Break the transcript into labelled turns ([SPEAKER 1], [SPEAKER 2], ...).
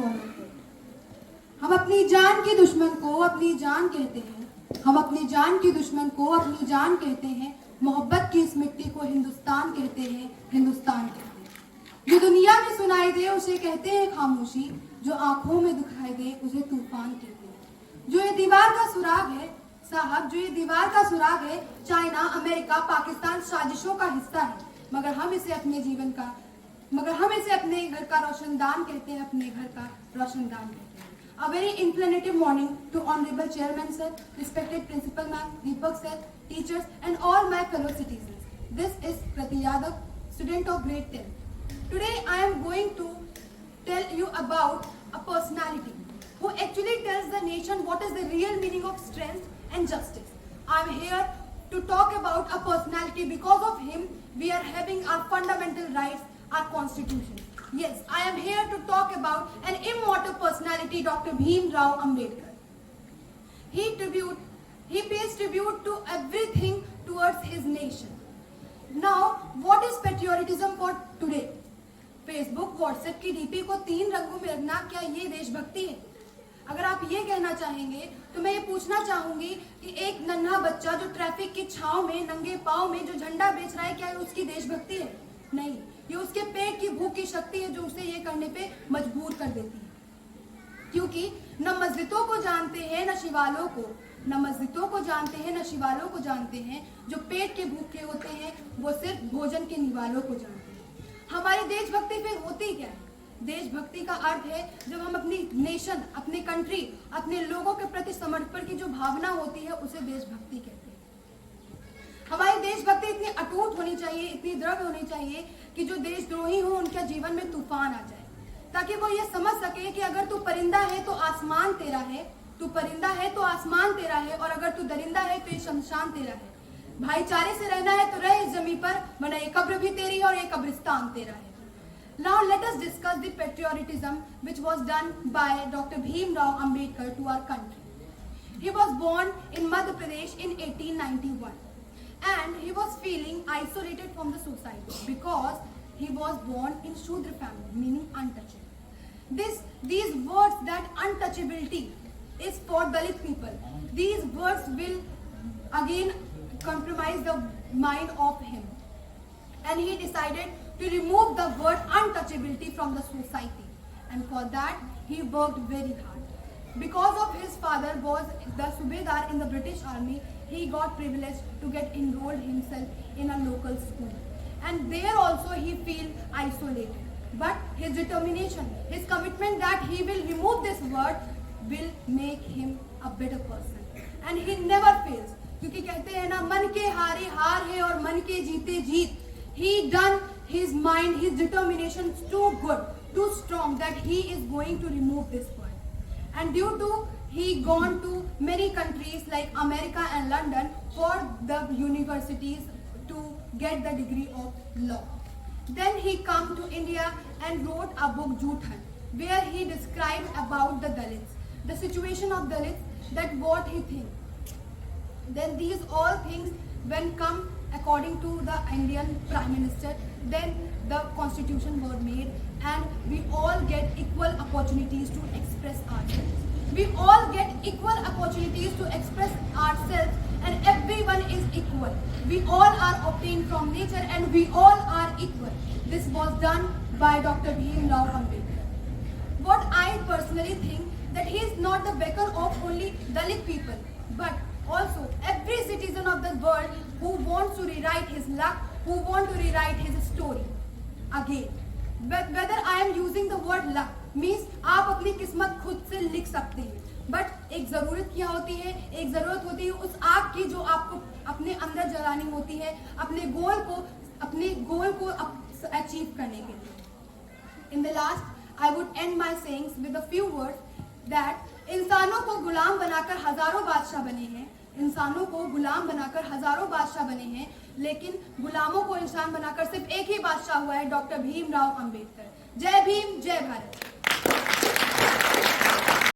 [SPEAKER 1] swallow it. हम अपनी जान के दुश्मन को अपनी जान कहते हैं, हम अपनी जान के दुश्मन को अपनी जान कहते हैं, मोहब्बत की इस मिट्टी को हिंदुस्तान कहते हैं, हिंदुस्तान कहते हैं। जो दुनिया में सुनाई दे उसे कहते हैं खामोशी, जो आंखों में दिखाई दे उसे तूफान कहते हैं। जो ये दीवार का सुराग है साहब, जो ये दीवार का सुराग है, चाइना, अमेरिका, पाकिस्तान साजिशों का हिस्सा है, मगर हम इसे अपने घर का रोशनदान कहते हैं, अपने घर का रोशनदान कहते हैं। A very inclinative morning to Honorable Chairman Sir, respected Principal Ma'am, Deepak Sir, teachers and all my fellow citizens. This is Krati Yadav, student of grade 10. Today I am going to tell you about a personality who actually tells the nation what is the real meaning of strength and justice. I am here to talk about a personality. Because of him we are having our fundamental rights, our constitution. Yes, I am here to talk about an immortal personality, Dr. Bhim Rao Ambedkar. He pays tribute to everything towards his nation. Now, what is patriotism for today? Facebook, WhatsApp की DP को 3 रंगों में रखना, क्या ये देशभक्ति है? अगर आप ये कहना चाहेंगे तो मैं ये पूछना चाहूंगी कि एक नन्हा बच्चा जो ट्रैफिक की छांव में नंगे पांव में जो झंडा बेच रहा है, क्या ये उसकी देशभक्ति है? नहीं, ये उसके पेट की भूख की शक्ति है जो उसे ये करने पे मजबूर कर देती है। क्योंकि न मस्जिदों को जानते हैं न शिवालों को, न मस्जिदों को जानते हैं न शिवालों को जानते हैं, जो पेट के भूखे होते हैं वो सिर्फ भोजन के निवालों को जानते हैं। हमारी देशभक्ति फिर होती क्या है? देशभक्ति का अर्थ है जब हम अपनी नेशन, अपनी कंट्री, अपने लोगों के प्रति समर्पण की जो भावना होती है उसे देशभक्ति कहते हैं। हमारी देशभक्ति इतनी अटूट होनी चाहिए, इतनी दृढ़ होनी चाहिए कि जो देशद्रोही हो उनके जीवन में तूफान आ जाए, ताकि वो ये समझ सके कि अगर तू परिंदा है तो आसमान तेरा है, तू परिंदा है तो आसमान तेरा है, और अगर तू दरिंदा है तो ये शमशान तेरा है। भाईचारे से रहना है तो रह इस जमीन पर, वरना ये कब्र भी तेरी है और ये कब्रिस्तान तेरा है। Now let us discuss the patriotism which was done by Dr. Bhim Rao Ambedkar to our country. He was born in Madhya Pradesh in 1891 and he was feeling isolated from the society because he was born in Shudra family, meaning untouchable. These words, that untouchability is for Dalit people. These words will again compromise the mind of him, and he decided to remove the word untouchability from the society, and for that he worked very hard. Because of his father was the Subedar in the British Army, he got privileged to get enrolled himself in a local school, and there also he feel isolated. But his determination, his commitment that he will remove this word will make him a better person, and he never fails. क्योंकि कहते हैं ना, मन के हारे हार है और मन के जीते जीत. He done his mind, his determination is too good, too strong that he is going to remove this word. And due to he gone to many countries like America and London for the universities to get the degree of law. Then he come to India and wrote a book Juthan, where he described about the Dalits, the situation of Dalits, that what he thinks. Then these all things when come according to the Indian Prime Minister, then the constitution was made and we all get equal opportunities to express ourselves. We all get equal opportunities to express ourselves, and everyone is equal. We all are obtained from nature and we all are equal. This was done by Dr. Bhim Rao Ambedkar. What I personally think, that he is not the beacon of only Dalit people, but also every citizen of the world who wants to rewrite his luck, who want to rewrite his story again. Whether I am using the word luck means आप अपनी किस्मत खुद से लिख सकते हैं, but एक जरूरत क्या होती है? एक जरूरत होती है उस आग की जो आपको अपने अंदर जलानी होती है, अपने गोल को अचीव करने के लिए. In the last, I would end my sayings with a few words that इंसानों को गुलाम बनाकर हजारों बादशाह बने हैं, इंसानों को गुलाम बनाकर हजारों बादशाह बने हैं, लेकिन गुलामों को इंसान बनाकर सिर्फ एक ही बादशाह हुआ है, डॉक्टर भीम राव अंबेडकर. जय भीम, जय भारत.